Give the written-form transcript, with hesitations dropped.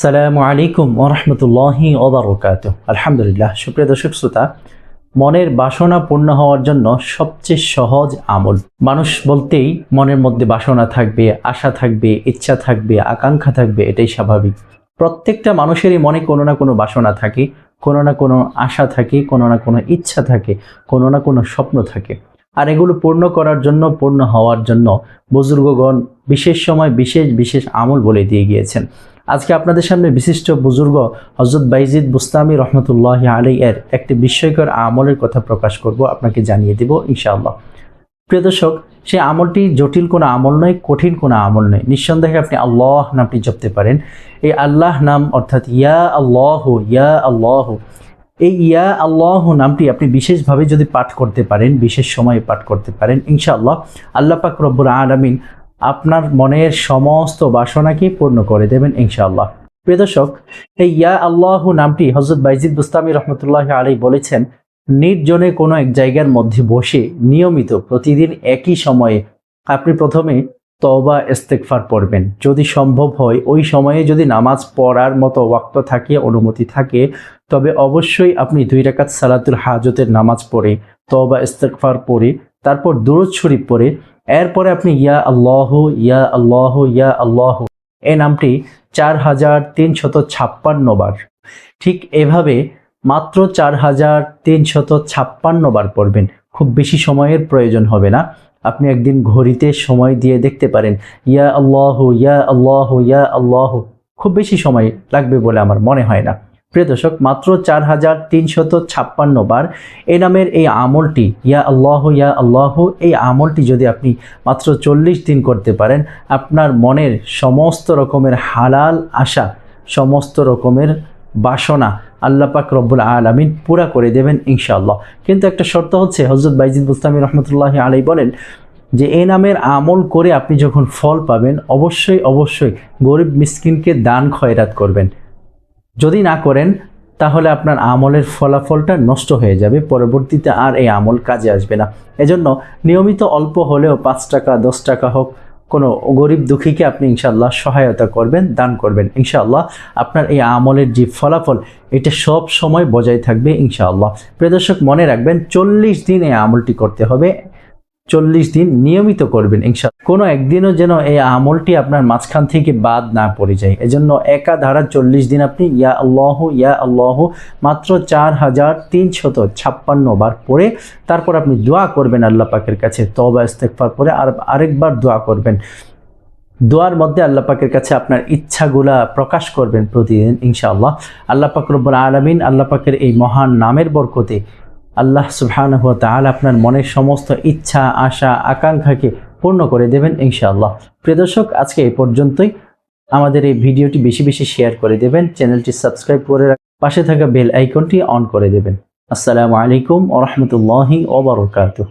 আসসালামু আলাইকুম ওয়া রাহমাতুল্লাহি ওয়া বারাকাতুহু। আলহামদুলিল্লাহ। সুপ্রিয় দর্শক শ্রোতা, মনের বাসনা পূর্ণ হওয়ার জন্য সবচেয়ে সহজ আমল। মানুষ বলতেই মনের মধ্যে বাসনা থাকবে, আশা থাকবে, ইচ্ছা থাকবে, আকাঙ্ক্ষা থাকবে, এটাই স্বাভাবিক। প্রত্যেকটা মানুষেরই মনে কোনো না কোনো বাসনা থাকে, কোনো না কোনো আশা থাকে, কোনো না কোনো ইচ্ছা থাকে, কোনো না কোনো স্বপ্ন থাকে। আর এগুলো পূর্ণ করার জন্য, পূর্ণ হওয়ার জন্য বুজুর্গগণ বিশেষ সময় বিশেষ বিশেষ আমল বলে দিয়ে গিয়েছেন। আজকে আপনাদের সামনে বিশিষ্ট বুজুর্গ হযরত বাইজিদ বুস্তামি রহমতুল্লাহি আলাইহি এর একটি বিস্ময়কর আমলের কথা প্রকাশ করব, আপনাকে জানিয়ে দেব ইনশাআল্লাহ। প্রিয় দর্শক, সেই আমলটি জটিল কোনো আমল নয়, কঠিন কোনো আমল নয়। নিঃসন্দেহে আপনি আল্লাহ নামটি জপতে পারেন। এই আল্লাহ নাম অর্থাৎ ইয়া আল্লাহ, ইয়া আল্লাহ, এই ইয়া আল্লাহ নামটি আপনি বিশেষভাবে যদি পাঠ করতে পারেন, বিশেষ সময়ে পাঠ করতে পারেন, ইনশাআল্লাহ আল্লাহ পাক রব্বুল আলামিন আপনার মনের সমস্ত বাসনাকে পূর্ণ করে দেবেন ইনশাআল্লাহ। প্রিয় দর্শক, এই ইয়া আল্লাহ নামটি হযরত বাইজিদ বুস্তামি রহমতুল্লাহি আলাইহি বলেছেন, নির্জনে কোনো এক জায়গার মধ্যে বসে নিয়মিত প্রতিদিন একই সময়ে আপনি প্রথমে তওবা ইস্তেগফার পড়বেন। যদি সম্ভব হয় ওই সময়ে যদি নামাজ পড়ার মতো ওয়াক্ত থাকে, অনুমতি থাকে, তবে অবশ্যই আপনি 2 রাকাত সালাতুল হাজতের নামাজ পড়ে তওবা ইস্তেগফার পড়ে তারপর দুরূদ শরীফ পড়ে এরপরে আপনি ইয়া আল্লাহ, ইয়া আল্লাহ, ইয়া আল্লাহ এই নামটি 4356 বার, ঠিক এভাবে মাত্র 4356 বার পড়বেন। খুব বেশি সময়ের প্রয়োজন হবে না। আপনি একদিন ঘড়িতে সময় দিয়ে দেখতে পারেন, ইয়া আল্লাহ, ইয়া আল্লাহ, ইয়া আল্লাহ, খুব বেশি সময় লাগবে বলে আমার মনে হয় না। প্রিয় দর্শক, মাত্র 4356 বার এই নামের এই আমলটি ইয়া আল্লাহ, ইয়া আল্লাহ, এই আমলটি যদি আপনি মাত্র 40 দিন করতে পারেন, আপনার মনের সমস্ত রকমের হালাল আশা, সমস্ত রকমের বাসনা আল্লাহ পাক রব্বুল আলামিন পুরা করে দেবেন ইনশাআল্লাহ। কিন্তু একটা শর্ত হচ্ছে, হযরত বাইজিদ বুস্তামি রহমতুল্লাহি আলাইহি বলেন যে এই নামের আমল করে আপনি যখন ফল পাবেন, অবশ্যই অবশ্যই গরিব মিসকিনকে দান খয়রাত করবেন। যদি না করেন তাহলে আপনার আমলের ফলাফলটা নষ্ট হয়ে যাবে, পরবর্তীতে আর এই আমল কাজে আসবে না। এজন্য নিয়মিত অল্প হলেও 5 টাকা 10 টাকা হোক, কোনো গরিব দুঃখীকে আপনি ইনশাআল্লাহ সহায়তা করবেন, দান করবেন। ইনশাআল্লাহ আপনার এই আমলের যে ফলাফল, এটা সব সময় বজায় থাকবে ইনশাআল্লাহ। প্রিয় দর্শক, মনে রাখবেন 40 দিন এই আমলটি করতে হবে, 40 দিন নিয়মিত করবেন ইনশাআল্লাহ। কোনো একদিনও যেন এই আমলটি আপনার মাঝখান থেকে বাদ না পড়ে যায়। এজন্য একাধারা 40 দিন আপনি ইয়া আল্লাহ মাত্র 4356 বার পড়ে তারপর আপনি দোয়া করবেন আল্লাহ পাকের কাছে, তওবা ইস্তেগফার পরে আরেকবার দোয়া করবেন। দোয়ার মধ্যে আল্লাহ পাকের কাছে আপনার ইচ্ছাগুলা প্রকাশ করবেন প্রতিদিন ইনশাআল্লাহ। আল্লাহ পাক রব্বুল আলামিন, আল্লাহ পাকের এই মহান নামের বরকতে আল্লাহ সুবহানাহু ওয়া তাআলা আপনার মনের সমস্ত ইচ্ছা, আশা, আকাঙ্ক্ষাকে পূর্ণ করে দেবেন ইনশাআল্লাহ। প্রিয় দর্শক, আজকে এই পর্যন্তই। আমাদের এই ভিডিওটি বেশি বেশি শেয়ার করে দেবেন, চ্যানেলটি সাবস্ক্রাইব করে পাশে থাকা বেল আইকনটি অন করে দেবেন। আসসালামু আলাইকুম ওয়া রাহমাতুল্লাহি ওয়া বারাকাতুহু।